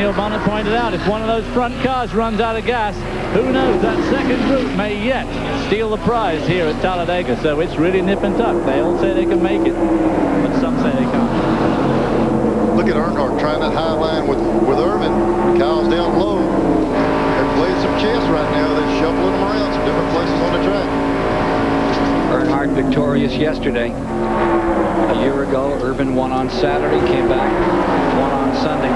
Neil Bonnet pointed out, if one of those front cars runs out of gas, who knows, that second group may yet steal the prize here at Talladega. So it's really nip and tuck. They all say they can make it, but some say they can't. Look at Earnhardt trying that high line with Irvin. Kyle's down low. They're playing some chess right now. They're shuffling them around some different places on the track. Earnhardt victorious yesterday. A year ago, Irvin won on Saturday, came back, won on Sunday.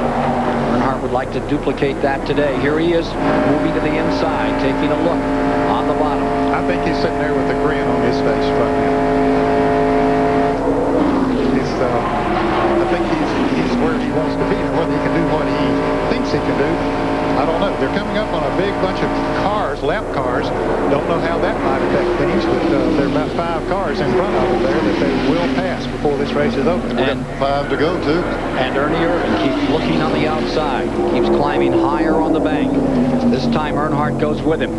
Earnhardt would like to duplicate that today. Here he is, moving to the inside, taking a look on the bottom. I think he's sitting there with a grin on his face right now. I think he's where he wants to be, and whether he can do what he thinks he can do, I don't know. They're coming up on a big bunch of cars, lap cars. Don't know how that might affect things, but there are about 5 cars in front of them there that they will pass before this race is over. And 5 to go, too. And Ernie Irvin keeps looking on the outside, keeps climbing higher on the bank. This time Earnhardt goes with him.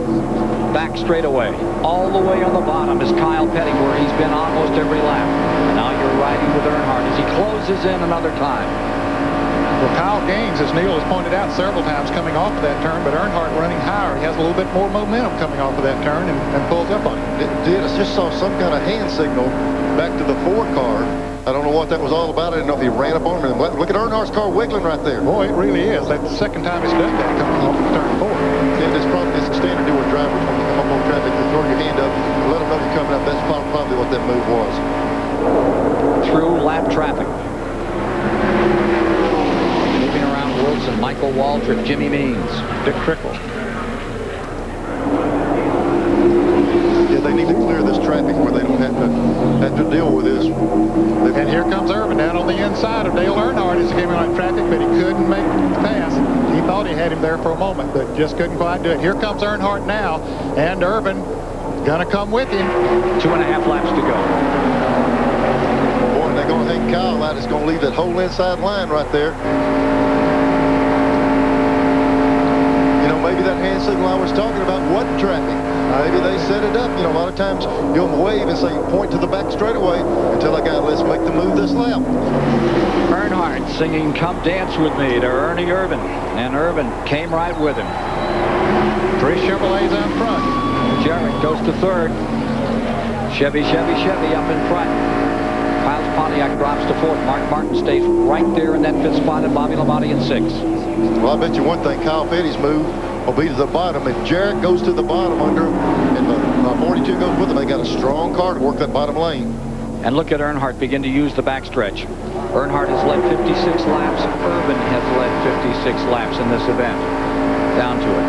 Back straightaway. All the way on the bottom is Kyle Petty, where he's been almost every lap. And now you're riding with Earnhardt as he closes in another time. Well, Kyle gains, as Neil has pointed out several times, coming off of that turn, but Earnhardt running higher. He has a little bit more momentum coming off of that turn and pulls up on it. I just saw some kind of hand signal back to the 4 car. I don't know what that was all about. I didn't know if he ran up on him. Look at Earnhardt's car wiggling right there. Boy, it really is. That's the second time it's done that coming off of turn 4. Yeah, it's a standard deal with drivers when you come up on traffic. You throw your hand up and let them know you're coming up. That's probably what that move was. Through lap traffic. Moving around Wilson, Michael Waldrop, Jimmy Means, Dick Crickle. Yeah, they need to clear this traffic where they don't have to deal with this. And here comes Irvin down on the inside of Dale Earnhardt as he came on traffic, but he couldn't make the pass. He thought he had him there for a moment, but just couldn't quite do it. Here comes Earnhardt now, and Irvin gonna come with him. 2.5 laps to go. Boy, and they're gonna hang Kyle out. It's gonna leave that whole inside line right there. You know, maybe that hand signal I was talking about wasn't traffic. Maybe they set it up. You know, a lot of times you'll wave and say, point to the back straightaway until that guy, let's make the move this lap. Earnhardt singing Come Dance With Me to Ernie Irvin, and Irvin came right with him. 3 Chevrolets out front. Jarrett goes to 3rd. Chevy up in front. Kyle's Pontiac drops to 4th. Mark Martin stays right there in that 5th spot, and Bobby Labonte in 6th. Well, I bet you one thing, Kyle Petty's move will be to the bottom. If Jarrett goes to the bottom under him and the 42 goes with him, they got a strong car to work that bottom lane. And look at Earnhardt begin to use the backstretch. Earnhardt has led 56 laps. Irvin has led 56 laps in this event. Down to it.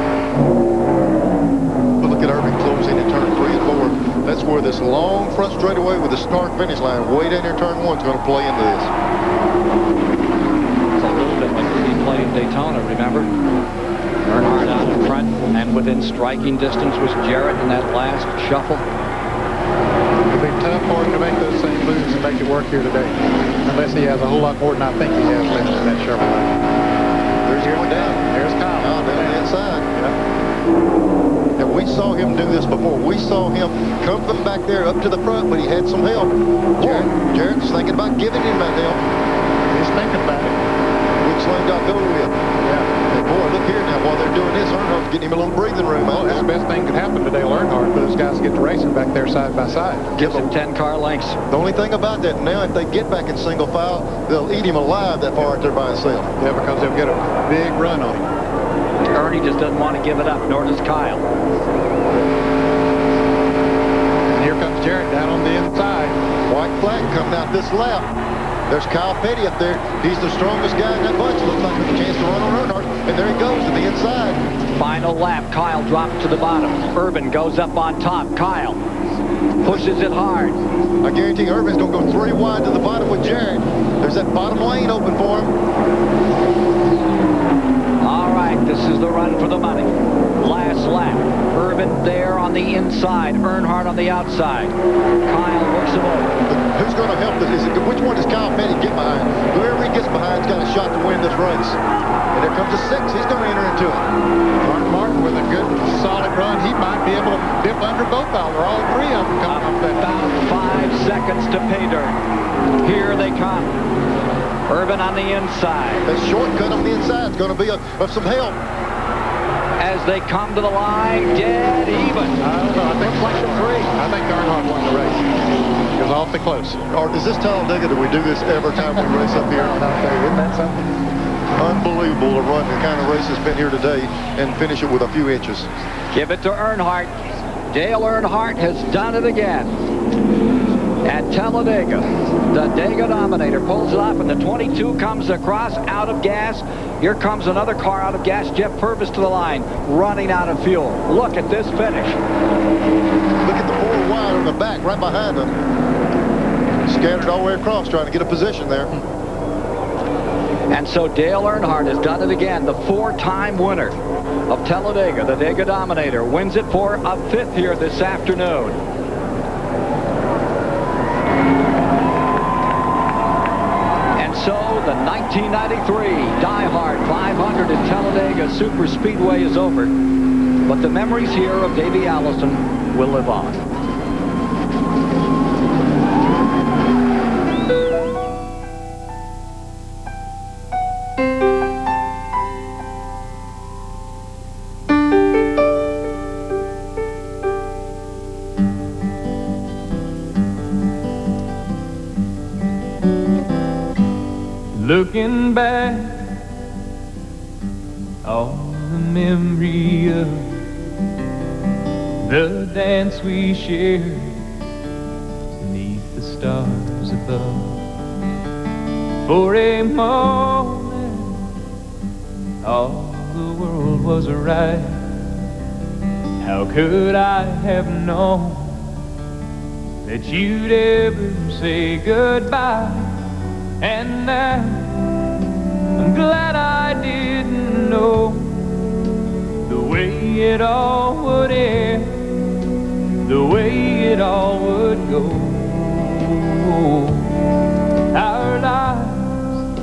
But look at Irvin closing in turn 3 and 4. That's where this long front straightaway with the start-finish line way down here turn 1 is going to play into this. It's a little bit like he played in Daytona, remember? Earnhardt out in front, and within striking distance was Jarrett in that last shuffle. It'll be tough for him to make those same moves and make it work here today, unless he has a whole lot more than I think he has left in that Chevrolet. There's going down. There's Kyle. Down the inside. Yeah. And we saw him do this before. We saw him come from back there up to the front, but he had some help. Jarrett's thinking about giving him that help. He's thinking about it. Which lane got go with? Yeah. And boy, look here now. While they're doing this, Earnhardt's getting him a little breathing room. Well, that's the best thing could happen to Dale Earnhardt. Those guys get to racing back there side by side. Gives him 10 car lengths. The only thing about that now, if they get back in single file, they'll eat him alive that far out there by himself. Yeah, because they'll get a big run on him. Ernie just doesn't want to give it up, nor does Kyle. And here comes Jarrett down on the inside. White flag coming out this lap. There's Kyle Petty up there. He's the strongest guy in that bunch. Looks like there's a chance to run on Earnhardt. And there he goes to the inside. Final lap. Kyle drops to the bottom. Irvin goes up on top. Kyle pushes it hard. I guarantee Irvin's going to go 3 wide to the bottom with Jarrett. There's that bottom lane open for him. All right, this is the run for the money. Last lap. Irvin there on the inside. Earnhardt on the outside. Kyle works him over. Who's going to help this? Which one does Kyle Petty get behind? Whoever he gets behind's got a shot to win this race. And there comes a 6. He's going to enter into it. Mark Martin with a good, solid run. He might be able to dip under both of them, or all 3 of them coming off that. About 5 seconds to pay dirt. Here they come. Urban on the inside. That shortcut on the inside is going to be of some help. As they come to the line, dead even. I don't know. I think Looks like the 3. I think Earnhardt won the race. It was awfully close. Or is this Talladega? Do we do this every time we race up here? Isn't that something? Unbelievable to run the kind of race that's been here today and finish it with a few inches. Give it to Earnhardt. Dale Earnhardt has done it again. At Talladega, the Dega Dominator pulls it off, and the 22 comes across out of gas. Here comes another car out of gas. Jeff Purvis to the line, running out of fuel. Look at this finish. Look at the 4 wide on the back right behind them. Scattered all the way across trying to get a position there. And so Dale Earnhardt has done it again. The 4-time winner of Talladega, the Dega Dominator, wins it for a 5th here this afternoon. So the 1993 Diehard 500 at Talladega Superspeedway is over, but the memories here of Davey Allison will live on. Looking back, all the memory of the dance we shared beneath the stars above. For a moment, all the world was right. How could I have known that you'd ever say goodbye? And now I'm glad I didn't know the way it all would end, the way it all would go. Our lives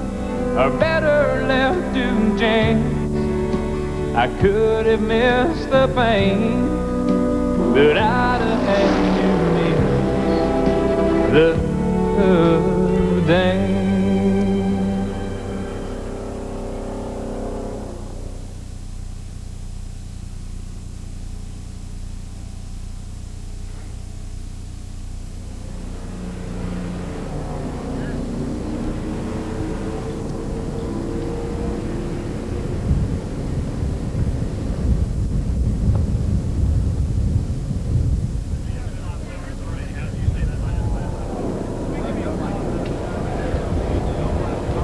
are better left to chance. I could have missed the pain, but I'd have had to miss the dance.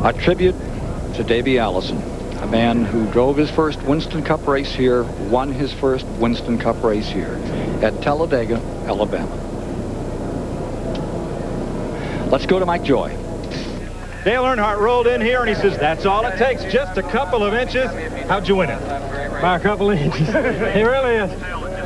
A tribute to Davey Allison, a man who drove his first Winston Cup race here, won his first Winston Cup race here at Talladega, Alabama. Let's go to Mike Joy. Dale Earnhardt rolled in here and he says, that's all it takes, just a couple of inches. How'd you win it? By a couple of inches. It really is.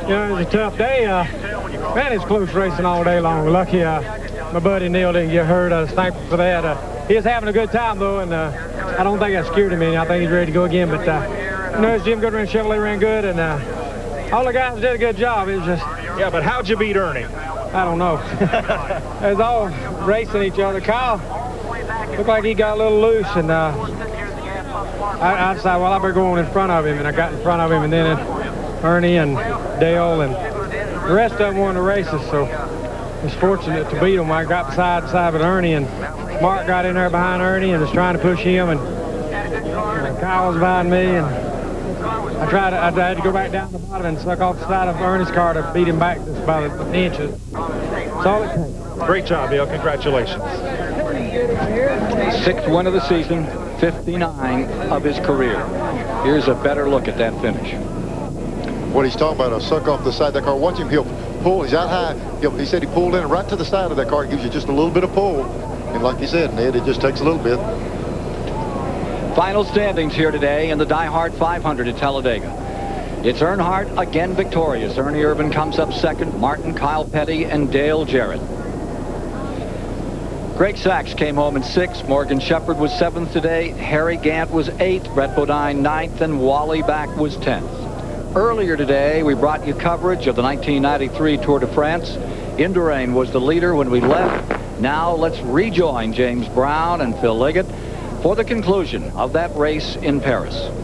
You know, it was a tough day. Man, it's close racing all day long. Lucky my buddy Neil didn't get hurt. I was thankful for that. He was having a good time, though, and I don't think I scared him any. I think he's ready to go again. But, you know, his Jim Goodwin Chevrolet ran good, and all the guys did a good job. It was just... Yeah, but how'd you beat Ernie? I don't know. It was all racing each other. Kyle looked like he got a little loose, and I decided, well, I better go on in front of him, and I got in front of him, and then Ernie and Dale and the rest of them won the races, so I was fortunate to beat them. I got beside with Ernie, and Mark got in there behind Ernie and was trying to push him, and Kyle was behind me, and I had to go back down the bottom and suck off the side of Ernie's car to beat him back just about an inch. That's all it takes. Great job, Dale. Congratulations. 6th win of the season, 59 of his career. Here's a better look at that finish. What he's talking about, a suck off the side of that car. Watch him, he'll pull. He's out high. He said he pulled in right to the side of that car. It gives you just a little bit of pull. And like you said, Ned, it just takes a little bit. Final standings here today in the Diehard 500 at Talladega. It's Earnhardt again victorious. Ernie Irvan comes up second. Martin, Kyle Petty, and Dale Jarrett. Greg Sachs came home in 6th. Morgan Shepherd was 7th today. Harry Gant was 8th. Brett Bodine 9th. And Wally Back was 10th. Earlier today, we brought you coverage of the 1993 Tour de France. Indurain was the leader when we left. Now let's rejoin James Brown and Phil Liggett for the conclusion of that race in Paris.